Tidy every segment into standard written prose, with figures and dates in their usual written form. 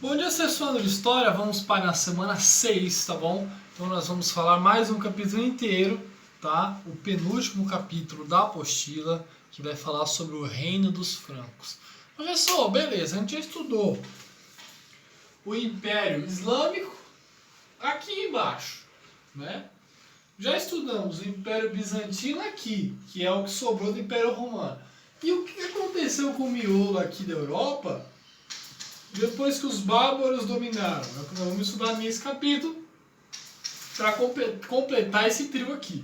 Bom dia, sessão de História. Vamos para a semana 6, tá bom? Então nós vamos falar mais um capítulo inteiro, tá? O penúltimo capítulo da apostila, que vai falar sobre o reino dos francos. Professor, beleza, a gente já estudou o Império Islâmico aqui embaixo, né? Já estudamos o Império Bizantino aqui, que é o que sobrou do Império Romano. E o que aconteceu com o miolo aqui da Europa depois que os bárbaros dominaram? É o que nós vamos estudar nesse capítulo para completar esse trio aqui.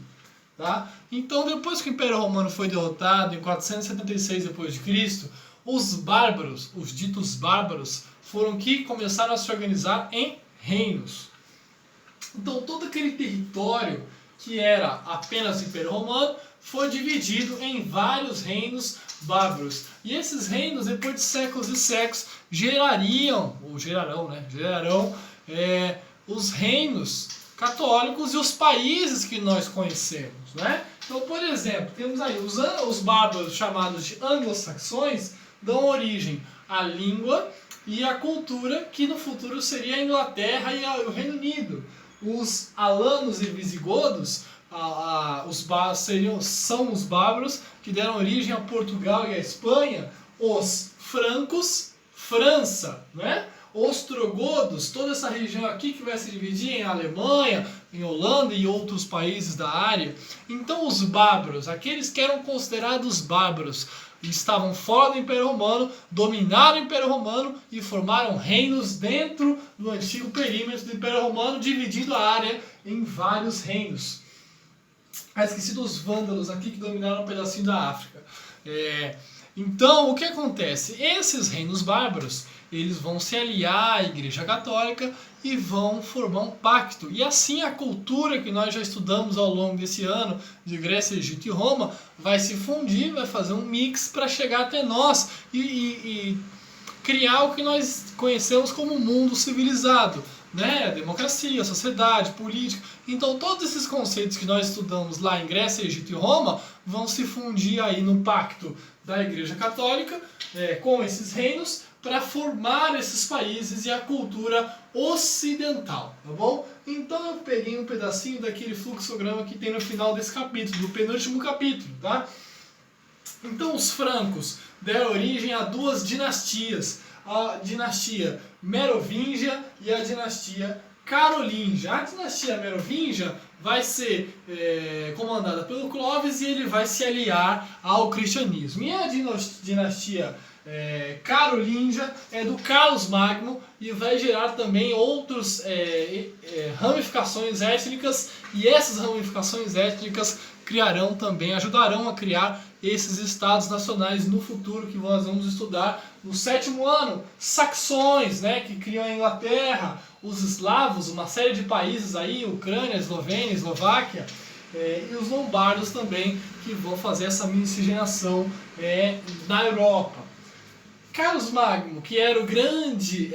Tá? Então, depois que o Império Romano foi derrotado em 476 d.C., os bárbaros, os ditos bárbaros, foram que começaram a se organizar em reinos. Então, todo aquele território que era apenas Império Romano foi dividido em vários reinos bárbaros. E esses reinos, depois de séculos e séculos, gerarão os reinos católicos e os países que nós conhecemos, né? Então, por exemplo, temos aí os bárbaros chamados de anglo-saxões, dão origem à língua e à cultura que no futuro seria a Inglaterra e o Reino Unido. Os alanos e visigodos são os bárbaros que deram origem a Portugal e a Espanha. Os francos, França, né? Ostrogodos, toda essa região aqui que vai se dividir em Alemanha, em Holanda e outros países da área. Então os bárbaros, aqueles que eram considerados bárbaros, estavam fora do Império Romano, dominaram o Império Romano e formaram reinos dentro do antigo perímetro do Império Romano, dividindo a área em vários reinos. Esqueci dos vândalos aqui que dominaram um pedacinho da África. Então, o que acontece? Esses reinos bárbaros, eles vão se aliar à Igreja Católica e vão formar um pacto. E assim a cultura que nós já estudamos ao longo desse ano, de Grécia, Egito e Roma, vai se fundir, vai fazer um mix para chegar até nós e criar o que nós conhecemos como mundo civilizado, né? A democracia, a sociedade, política. Então todos esses conceitos que nós estudamos lá em Grécia, Egito e Roma vão se fundir aí no pacto da Igreja Católica com esses reinos para formar esses países e a cultura ocidental, tá bom? Então eu peguei um pedacinho daquele fluxograma que tem no final desse capítulo, do penúltimo capítulo, tá? Então os francos deram origem a duas dinastias, a dinastia Merovingia e a dinastia Carolíngia. A dinastia Merovingia vai ser comandada pelo Clovis e ele vai se aliar ao cristianismo. E a dinastia Carolíngia é do Carlos Magno e vai gerar também outras ramificações étnicas, e essas ramificações étnicas ajudarão a criar esses estados nacionais no futuro que nós vamos estudar no 7º ano. Saxões, né, que criam a Inglaterra, os eslavos, uma série de países aí, Ucrânia, Eslovênia, Eslováquia, e os lombardos também, que vão fazer essa miscigenação na Europa. Carlos Magno, que era o grande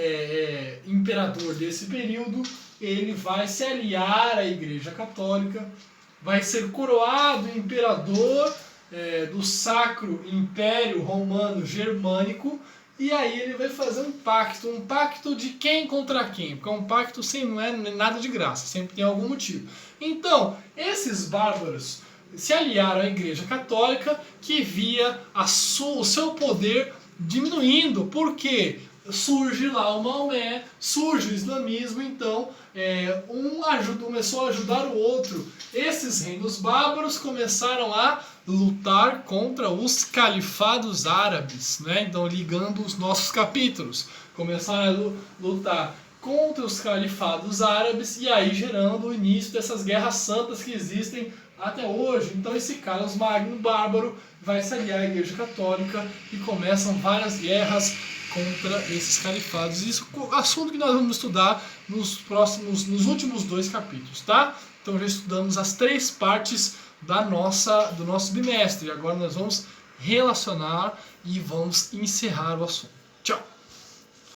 imperador desse período, ele vai se aliar à Igreja Católica, vai ser coroado imperador do Sacro Império Romano Germânico, e aí ele vai fazer um pacto de quem contra quem, porque um pacto não é nada de graça, sempre tem algum motivo. Então, esses bárbaros se aliaram à Igreja Católica, que via o seu poder diminuindo, porque surge lá o Maomé, surge o islamismo, então começou a ajudar o outro. Esses reinos bárbaros começaram a lutar contra os califados árabes, né? Então, ligando os nossos capítulos, começaram a lutar contra os califados árabes e aí gerando o início dessas guerras santas que existem até hoje. Então esse Carlos Magno bárbaro vai se aliar à Igreja Católica e começam várias guerras contra esses califados. Isso é um assunto que nós vamos estudar nos últimos 2 capítulos, tá? Então já estudamos as 3 partes do nosso bimestre. Agora nós vamos relacionar e vamos encerrar o assunto.